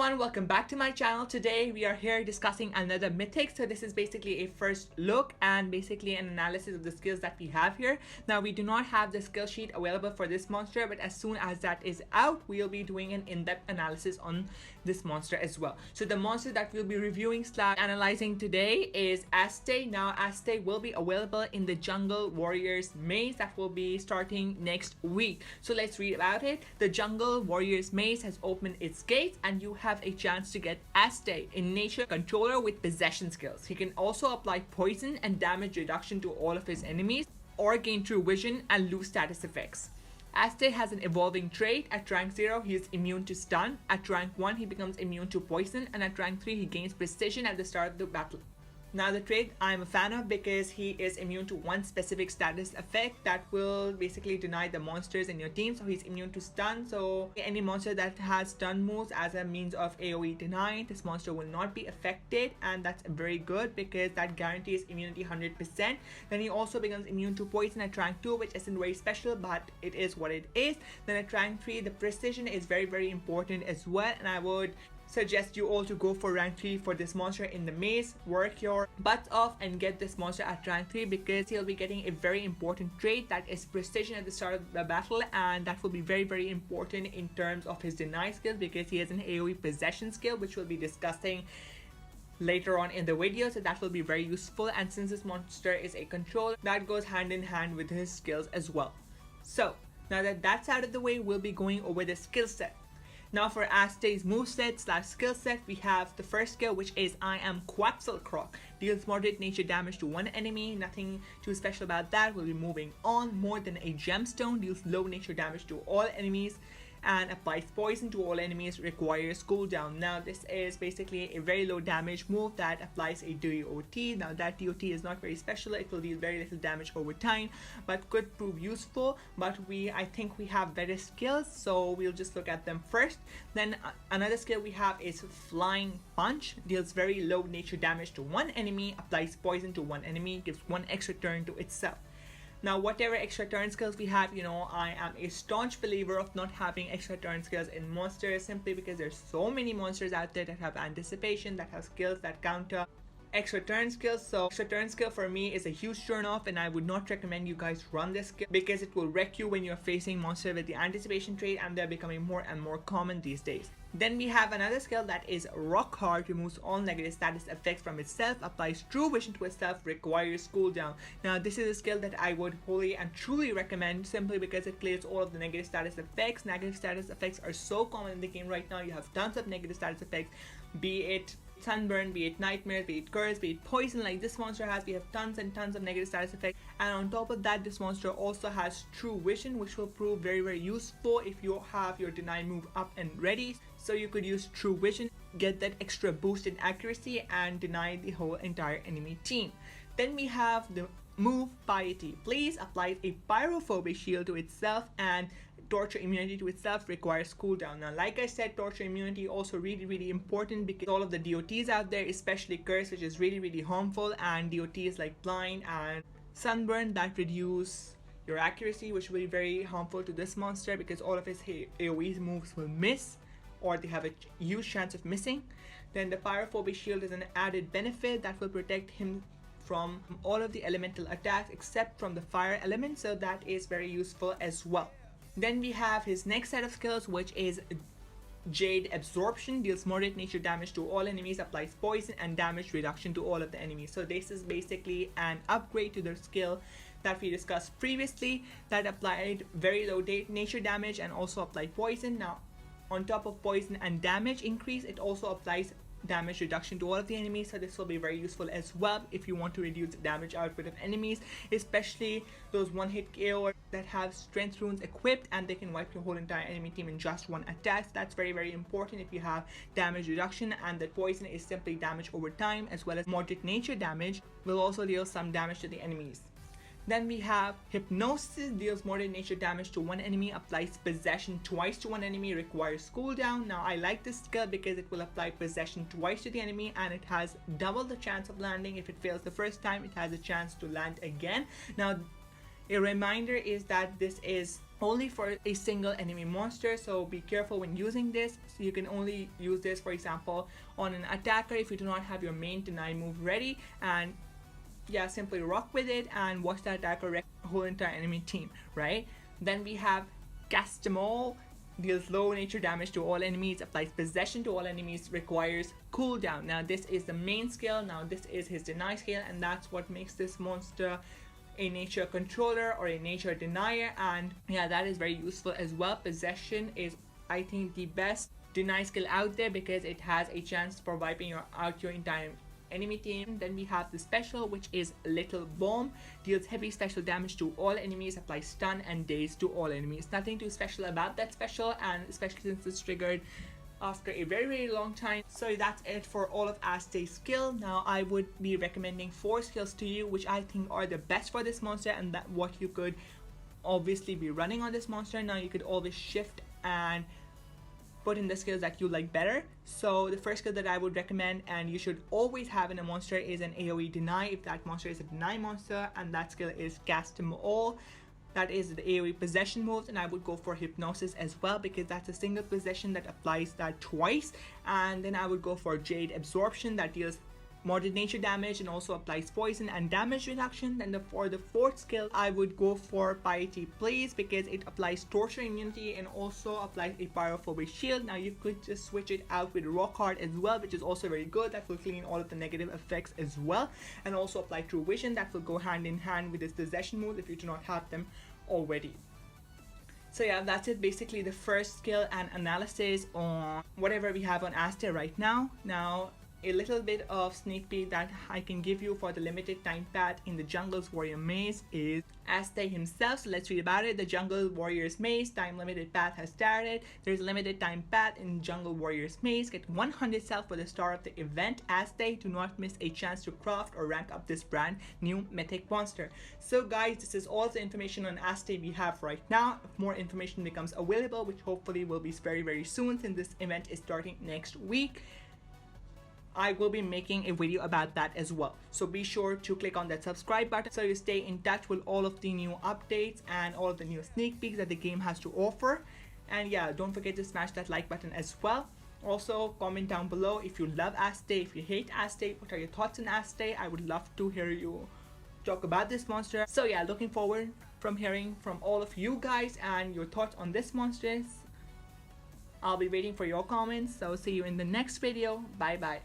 everyone, welcome back to my channel. Today we are here discussing another mythic. So this is basically a first look and basically an analysis of the skills that we have here. Now we do not have the skill sheet available for this monster, but as soon as that is out, we'll be doing an in-depth analysis on this monster as well. So the monster that we'll be reviewing / analyzing today is Astate. Now Astate will be available in the Jungle Warriors maze that will be starting next week. So let's read about it. The Jungle Warriors maze has opened its gates and you have a chance to get Astate, a nature controller with possession skills. He can also apply poison and damage reduction to all of his enemies, or gain true vision and lose status effects. Azte has an evolving trait. At rank 0, he is immune to stun. At rank 1, he becomes immune to poison. And at rank 3, he gains precision at the start of the battle. Now the trait I'm a fan of because he is immune to one specific status effect that will basically deny the monsters in your team. So he's immune to stun. So any monster that has stun moves as a means of AoE deny, this monster will not be affected, and that's very good because that guarantees immunity 100%. Then he also becomes immune to poison at rank 2, which isn't very special, but it is what it is. Then at rank 3, the precision is very important as well, and I would suggest you all to go for rank 3 for this monster in the maze. Work your butts off and get this monster at rank 3 because he'll be getting a very important trait that is precision at the start of the battle, and that will be very important in terms of his deny skills because he has an AoE possession skill which we'll be discussing later on in the video. So that will be very useful, and since this monster is a control, that goes hand in hand with his skills as well. So now that that's out of the way, we'll be going over the skill set. Now for Astate's moveset / skill set, we have the first skill, which is I am quaxalcroc. Deals moderate nature damage to one enemy, nothing too special about that. We'll be moving on. More than a gemstone, deals low nature damage to all enemies and applies poison to all enemies, requires cooldown. Now this is basically a very low damage move that applies a DOT. Now that DOT is not very special, it will deal very little damage over time, but could prove useful. But I think we have better skills, so we'll just look at them first. Then another skill we have is Flying Punch. Deals very low nature damage to one enemy, applies poison to one enemy, gives one extra turn to itself. Now whatever extra turn skills we have, I am a staunch believer of not having extra turn skills in monsters, simply because there's so many monsters out there that have anticipation, that have skills that counter extra turn skills. So extra turn skill for me is a huge turn off, and I would not recommend you guys run this skill because it will wreck you when you're facing monsters with the anticipation trait, and they're becoming more and more common these days. Then we have another skill that is Rock Hard, removes all negative status effects from itself, applies true vision to itself, requires cooldown. Now this is a skill that I would wholly and truly recommend, simply because it clears all of the negative status effects. Negative status effects are so common in the game right now. You have tons of negative status effects, be it sunburn, be it nightmare, be it curse, be it poison like this monster has. We have tons and tons of negative status effects, and on top of that, this monster also has true vision, which will prove very useful if you have your deny move up and ready. So you could use true vision, get that extra boost in accuracy, and deny the whole entire enemy team. Then we have the move Piety. Please applies a pyrophobic shield to itself, and torture immunity to itself, requires cooldown. Now like I said, torture immunity also really important because all of the DOTs out there, especially curse, which is really harmful, and DOTs like blind and sunburn that reduce your accuracy, which will be very harmful to this monster because all of his AoE moves will miss, or they have a huge chance of missing. Then the pyrophobic shield is an added benefit that will protect him from all of the elemental attacks except from the fire element, so that is very useful as well. Then we have his next set of skills, which is Jade Absorption. Deals moderate nature damage to all enemies, applies poison and damage reduction to all of the enemies. So this is basically an upgrade to the skill that we discussed previously that applied very low nature damage and also applied poison. Now on top of poison and damage increase, it also applies damage reduction to all of the enemies, so this will be very useful as well if you want to reduce the damage output of enemies, especially those one-hit KO that have strength runes equipped and they can wipe your whole entire enemy team in just one attack. That's very important if you have damage reduction, and that poison is simply damage over time, as well as moderate nature damage will also deal some damage to the enemies. Then we have Hypnosis. Deals moderate nature damage to one enemy, applies possession twice to one enemy, requires cooldown. Now I like this skill because it will apply possession twice to the enemy, and it has double the chance of landing. If it fails the first time, it has a chance to land again. Now a reminder is that this is only for a single enemy monster, so be careful when using this. So you can only use this, for example, on an attacker if you do not have your main deny move ready, and yeah, simply rock with it and watch the attacker wreck the whole entire enemy team, right? Then we have Castamol, deals low nature damage to all enemies, applies possession to all enemies, requires cooldown. Now this is the main skill, now this is his deny skill, and that's what makes this monster a nature controller or a nature denier, and yeah, that is very useful as well. Possession is, I think, the best deny skill out there because it has a chance for wiping out your entire enemy team. Then we have the special, which is Little Bomb, deals heavy special damage to all enemies, applies stun and daze to all enemies. Nothing too special about that special, and especially since it's triggered after a very long time. So that's it for all of Astate's skill. Now I would be recommending 4 skills to you which I think are the best for this monster, and that what you could obviously be running on this monster. Now you could always shift and put in the skills that you like better. So the first skill that I would recommend and you should always have in a monster is an AoE deny if that monster is a deny monster, and that skill is Cast Them All. That is the AoE possession moves, and I would go for Hypnosis as well because that's a single possession that applies that twice. And then I would go for Jade Absorption that deals moderate nature damage and also applies poison and damage reduction. Then for the 4th skill I would go for Piety Blaze because it applies torture immunity and also applies a pyrophobic shield. Now you could just switch it out with Rock Hard as well, which is also very good. That will clean all of the negative effects as well, and also apply True Vision. That will go hand in hand with this possession move if you do not have them already. So yeah, that's it, basically the first skill and analysis on whatever we have on Azte right now. Now a little bit of sneak peek that I can give you for the limited time path in the Jungle's Warrior Maze is Astate himself. So let's read about it. The Jungle Warrior's Maze time limited path has started. There's a limited time path in Jungle Warrior's Maze. Get 100 self for the start of the event. Astate, do not miss a chance to craft or rank up this brand new mythic monster. So guys, this is all the information on Astate we have right now. If more information becomes available, which hopefully will be very soon since this event is starting next week, I will be making a video about that as well. So be sure to click on that subscribe button so you stay in touch with all of the new updates and all of the new sneak peeks that the game has to offer. And yeah, don't forget to smash that like button as well. Also, comment down below if you love Astate, if you hate Astate, what are your thoughts on Astate? I would love to hear you talk about this monster. So yeah, looking forward from hearing from all of you guys and your thoughts on this monster. I'll be waiting for your comments. So see you in the next video. Bye bye.